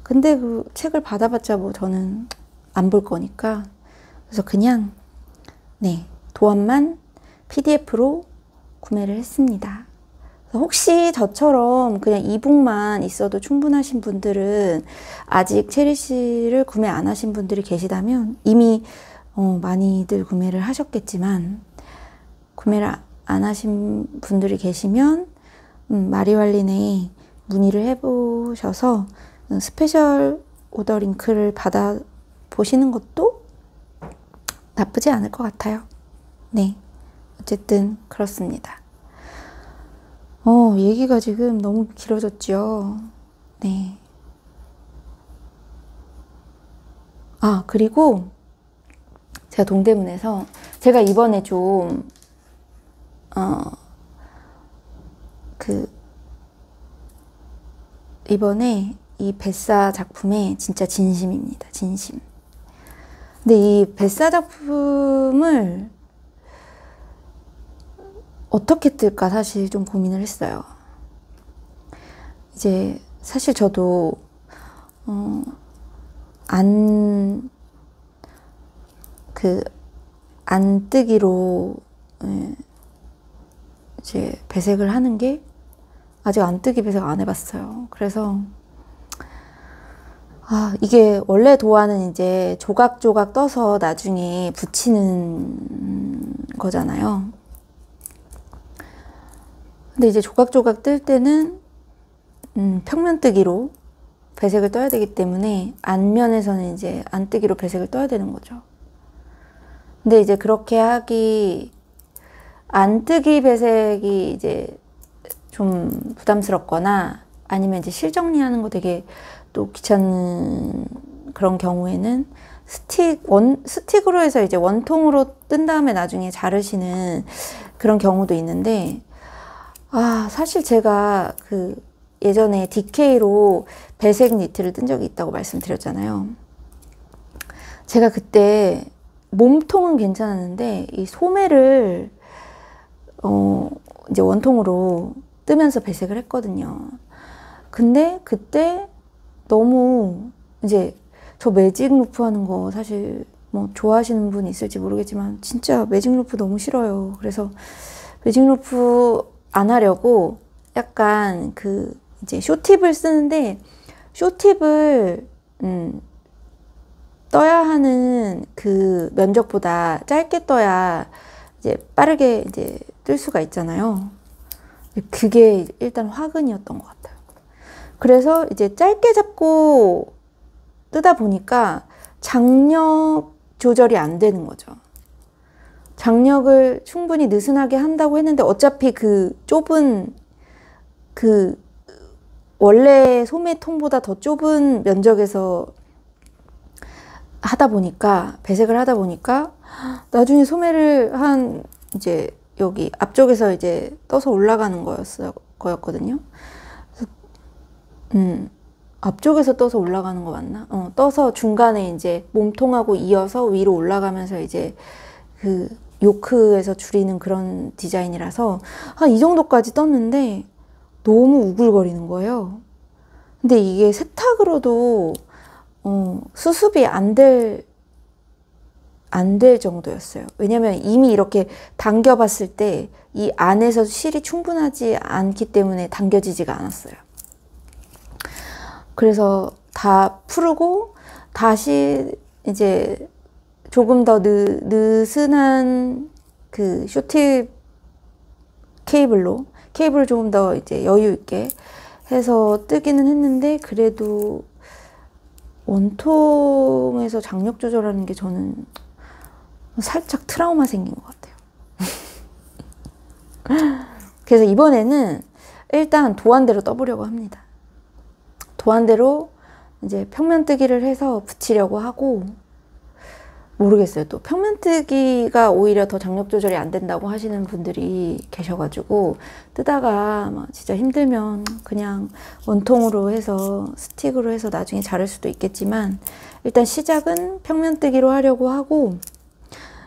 근데 그 책을 받아봤자 뭐 저는 안 볼 거니까 그래서 그냥 도안만 PDF로 구매를 했습니다. 혹시 저처럼 그냥 이북만 있어도 충분하신 분들은 아직 체리씨를 구매 안 하신 분들이 계시다면 이미 많이들 구매를 하셨겠지만 구매를 안 하신 분들이 계시면 마리왈린에 문의를 해보셔서 스페셜 오더 링크를 받아 보시는 것도 나쁘지 않을 것 같아요. 네, 어쨌든 그렇습니다. 얘기가 지금 너무 길어졌죠. 네. 그리고 제가 동대문에서 제가 이번에 좀 이번에 이 뱃사 작품에 진짜 진심입니다. 진심. 근데 이 뱃사 작품을 어떻게 뜰까 사실 좀 고민을 했어요. 이제 사실 저도 안 뜨기로 이제 배색을 하는 게 아직 안 뜨기 배색 안 해봤어요. 그래서 이게 원래 도안은 이제 조각조각 떠서 나중에 붙이는 거잖아요. 근데 이제 조각조각 뜰 때는 평면뜨기로 배색을 떠야 되기 때문에 앞면에서는 이제 안뜨기로 배색을 떠야 되는 거죠. 근데 이제 그렇게 안뜨기 배색이 이제 좀 부담스럽거나 아니면 이제 실정리하는 거 되게 또 귀찮은 그런 경우에는 스틱으로 해서 이제 원통으로 뜬 다음에 나중에 자르시는 그런 경우도 있는데 사실 제가 예전에 DK로 배색 니트를 뜬 적이 있다고 말씀드렸잖아요. 제가 그때 몸통은 괜찮았는데 이 소매를 이제 원통으로 뜨면서 배색을 했거든요. 근데 그때 너무 이제 저 매직 루프 하는 거 사실 뭐 좋아하시는 분이 있을지 모르겠지만 진짜 매직 루프 너무 싫어요. 그래서 매직 루프 안 하려고 약간 이제 쇼팁을 쓰는데 쇼팁을 떠야 하는 그 면적보다 짧게 떠야 이제 빠르게 이제 뜰 수가 있잖아요. 그게 일단 화근이었던 것 같아요. 그래서 이제 짧게 잡고 뜨다 보니까 장력 조절이 안 되는 거죠. 장력을 충분히 느슨하게 한다고 했는데 어차피 좁은 원래 소매통보다 더 좁은 면적에서 배색을 하다 보니까 나중에 소매를 이제 여기 앞쪽에서 이제 떠서 올라가는 거였거든요. 그래서 앞쪽에서 떠서 올라가는 거 맞나? 떠서 중간에 이제 몸통하고 이어서 위로 올라가면서 이제 요크에서 줄이는 그런 디자인이라서 이 정도까지 떴는데 너무 우글거리는 거예요. 근데 이게 세탁으로도 수습이 안 안 될 정도였어요. 왜냐면 이미 이렇게 당겨봤을 때 이 안에서 실이 충분하지 않기 때문에 당겨지지가 않았어요. 그래서 다 풀고 다시 이제 조금 더 느슨한 그 쇼팁 케이블을 조금 더 이제 여유 있게 해서 뜨기는 했는데, 그래도 원통에서 장력 조절하는 게 저는 살짝 트라우마 생긴 것 같아요. 그래서 이번에는 일단 도안대로 떠보려고 합니다. 도안대로 이제 평면뜨기를 해서 붙이려고 하고, 모르겠어요. 또 평면뜨기가 오히려 더 장력 조절이 안 된다고 하시는 분들이 계셔가지고, 뜨다가 막 진짜 힘들면 그냥 원통으로 해서 스틱으로 해서 나중에 자를 수도 있겠지만, 일단 시작은 평면뜨기로 하려고 하고,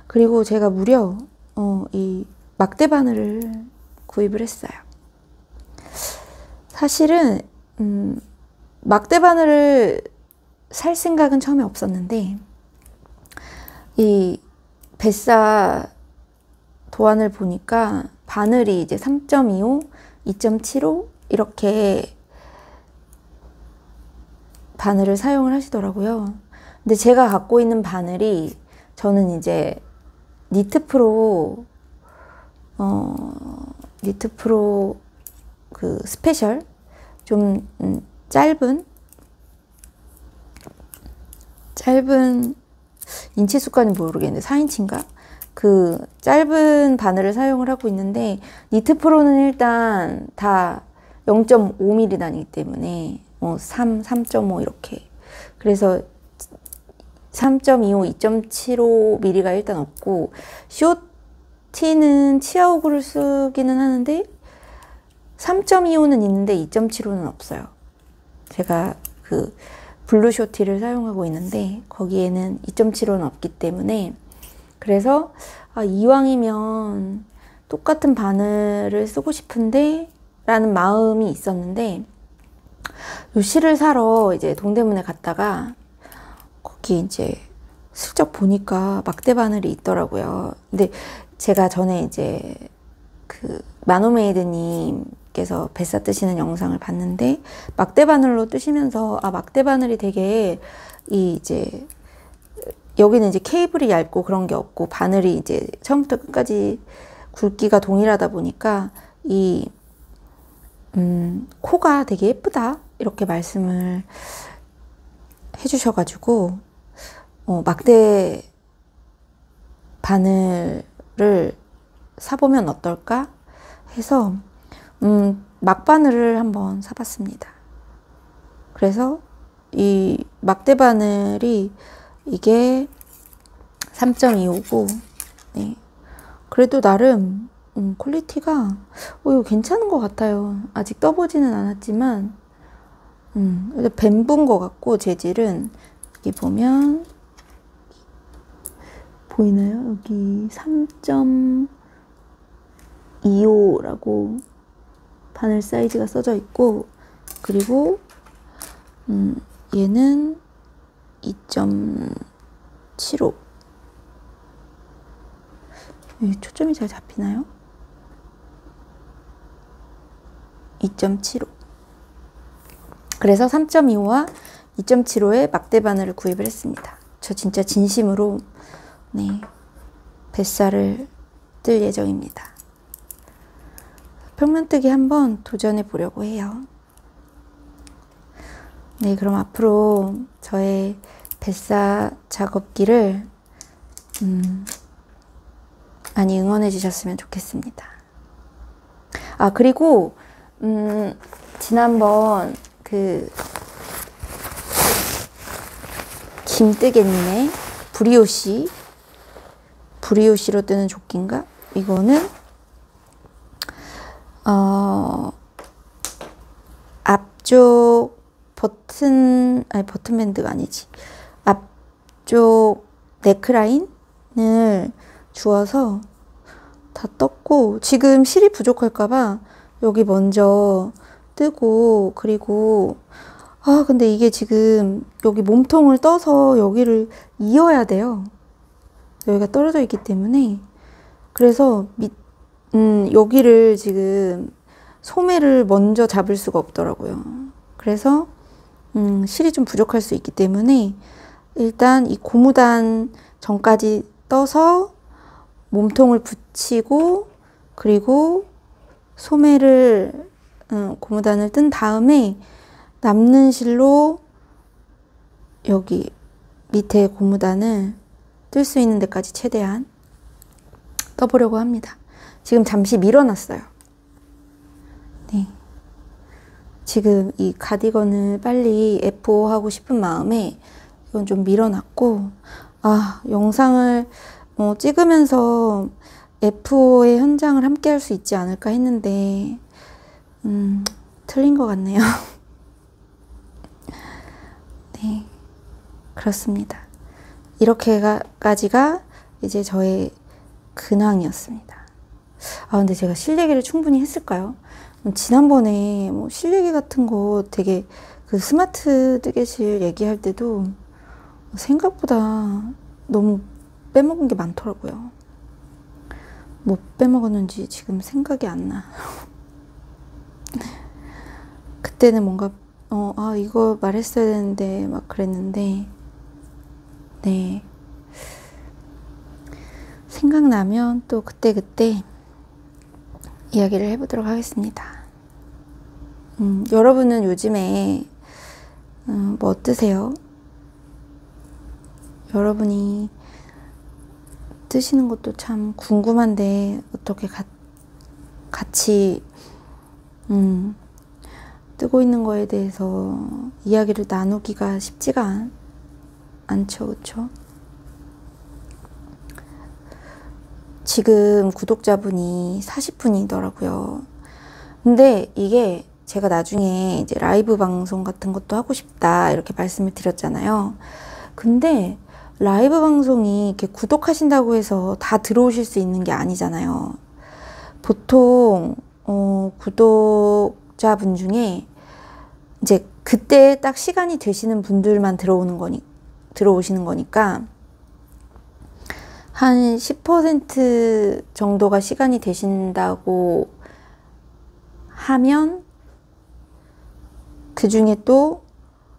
그리고 제가 무려 이 막대 바늘을 구입을 했어요. 사실은 막대 바늘을 살 생각은 처음에 없었는데, 이 뱃사 도안을 보니까 바늘이 이제 3.25, 2.75 이렇게 바늘을 사용을 하시더라고요. 근데 제가 갖고 있는 바늘이, 저는 이제 니트프로 그 스페셜 좀 짧은 인치 수까지 모르겠는데 4인치인가? 그 짧은 바늘을 사용을 하고 있는데, 니트프로는 일단 다 0.5mm 단위이기 때문에 3.5 이렇게, 그래서 3.25, 2.75mm가 일단 없고, 쇼티는 치아오구를 쓰기는 하는데 3.25는 있는데 2.75는 없어요. 제가 그 블루 쇼티를 사용하고 있는데 거기에는 2.75는 없기 때문에, 그래서 이왕이면 똑같은 바늘을 쓰고 싶은데 라는 마음이 있었는데, 요 실을 사러 이제 동대문에 갔다가 거기 이제 슬쩍 보니까 막대 바늘이 있더라고요. 근데 제가 전에 이제 그 마노메이드님께서 뱃사 뜨시는 영상을 봤는데, 막대 바늘로 뜨시면서 막대 바늘이 되게 이제 여기는 이제 케이블이 얇고 그런 게 없고, 바늘이 이제 처음부터 끝까지 굵기가 동일하다 보니까 이 코가 되게 예쁘다 이렇게 말씀을 해주셔가지고, 막대 바늘을 사보면 어떨까 해서 막바늘을 한번 사봤습니다. 그래서 이 막대 바늘이 이게 3.25고, 네. 그래도 나름 퀄리티가 이거 괜찮은 것 같아요. 아직 떠보지는 않았지만 뱀분 것 같고, 재질은 여기 보면 보이나요? 여기 3.25라고 바늘 사이즈가 써져 있고, 그리고 얘는 2.75. 여기 초점이 잘 잡히나요? 2.75. 그래서 3.25와 2.75의 막대 바늘을 구입을 했습니다. 저 진짜 진심으로 뱃살을 뜰 예정입니다. 평면뜨기 한번 도전해 보려고 해요. 네, 그럼 앞으로 저의 뱃사 작업기를 많이 응원해 주셨으면 좋겠습니다. 그리고 지난번 그 김뜨개님의 브리오시로 뜨는 조끼인가? 이거는 앞쪽 버튼밴드가 아니지. 앞쪽 넥라인을 주어서 다 떴고, 지금 실이 부족할까봐 여기 먼저 뜨고, 그리고 근데 이게 지금 여기 몸통을 떠서 여기를 이어야 돼요. 여기가 떨어져 있기 때문에 그래서 여기를 지금 소매를 먼저 잡을 수가 없더라고요. 그래서 실이 좀 부족할 수 있기 때문에 일단 이 고무단 전까지 떠서 몸통을 붙이고 그리고 소매를 고무단을 뜬 다음에 남는 실로 여기 밑에 고무단을 뜰 수 있는 데까지 최대한 떠보려고 합니다. 지금 잠시 밀어놨어요. 네. 지금 이 가디건을 빨리 F5 하고 싶은 마음에 이건 좀 밀어놨고, 영상을 찍으면서 F5의 현장을 함께 할 수 있지 않을까 했는데 틀린 것 같네요. 네, 그렇습니다. 이렇게까지가 이제 저의 근황이었습니다. 근데 제가 실 얘기를 충분히 했을까요? 지난번에 뭐 실 얘기 같은 거 되게 그 스마트 뜨개실 얘기할 때도 생각보다 너무 빼먹은 게 많더라고요. 뭐 빼먹었는지 지금 생각이 안 나. 그때는 뭔가 이거 말했어야 되는데 막 그랬는데, 네, 생각나면 또 그때그때 이야기를 해보도록 하겠습니다. 여러분은 요즘에 뭐 어떠세요? 여러분이 뜨시는 것도 참 궁금한데 어떻게 같이 뜨고 있는 거에 대해서 이야기를 나누기가 쉽지가 않죠, 그쵸? 지금 구독자분이 40분이더라고요. 근데 이게 제가 나중에 이제 라이브 방송 같은 것도 하고 싶다 이렇게 말씀을 드렸잖아요. 근데 라이브 방송이 이렇게 구독하신다고 해서 다 들어오실 수 있는 게 아니잖아요. 보통 구독자분 중에 이제 그때 딱 시간이 되시는 분들만 들어오시는 거니까 한 10% 정도가 시간이 되신다고 하면 그 중에 또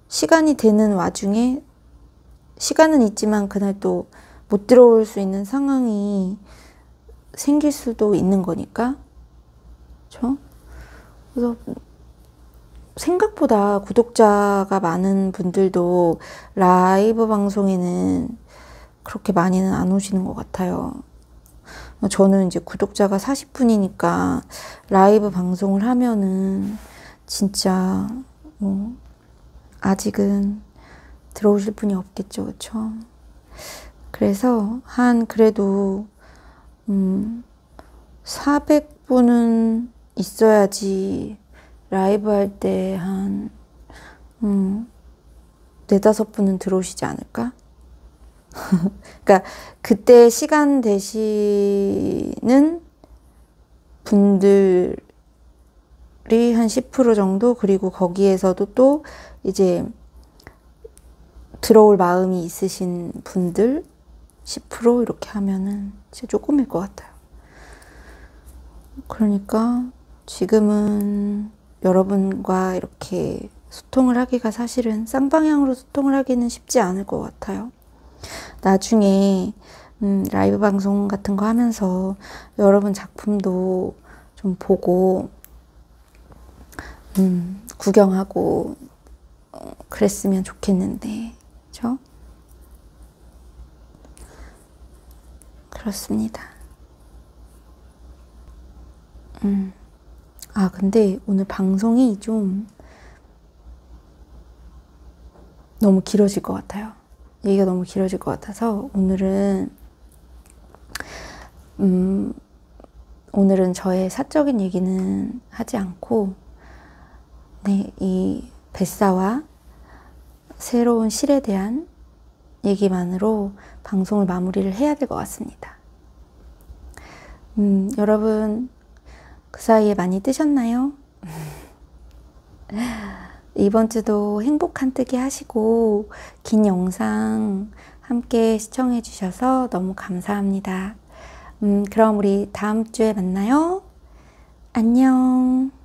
시간이 되는 와중에 시간은 있지만 그날 또 못 들어올 수 있는 상황이 생길 수도 있는 거니까, 그렇죠? 그래서 생각보다 구독자가 많은 분들도 라이브 방송에는 그렇게 많이는 안 오시는 것 같아요. 저는 이제 구독자가 40분이니까 라이브 방송을 하면은 진짜 아직은 들어오실 분이 없겠죠, 그렇죠? 그래서 그래도 400분은 있어야지 라이브 할 때 한 4~5분은 들어오시지 않을까? 그러니까 그때 시간 되시는 분들이 한 10% 정도, 그리고 거기에서도 또 이제 들어올 마음이 있으신 분들 10% 이렇게 하면은 진짜 조금일 것 같아요. 그러니까 지금은 여러분과 이렇게 소통을 하기가 사실은 쌍방향으로 소통을 하기는 쉽지 않을 것 같아요. 나중에 라이브 방송 같은 거 하면서 여러분 작품도 좀 보고 구경하고 그랬으면 좋겠는데, 그렇죠? 그렇습니다. 근데 오늘 방송이 좀 너무 길어질 것 같아요. 얘기가 너무 길어질 것 같아서 오늘은 저의 사적인 얘기는 하지 않고, 네, 이 뱃사와 새로운 실에 대한 얘기만으로 방송을 마무리를 해야 될 것 같습니다. 여러분 그 사이에 많이 뜨셨나요? 이번 주도 행복한 뜨기 하시고 긴 영상 함께 시청해 주셔서 너무 감사합니다. 그럼 우리 다음 주에 만나요. 안녕.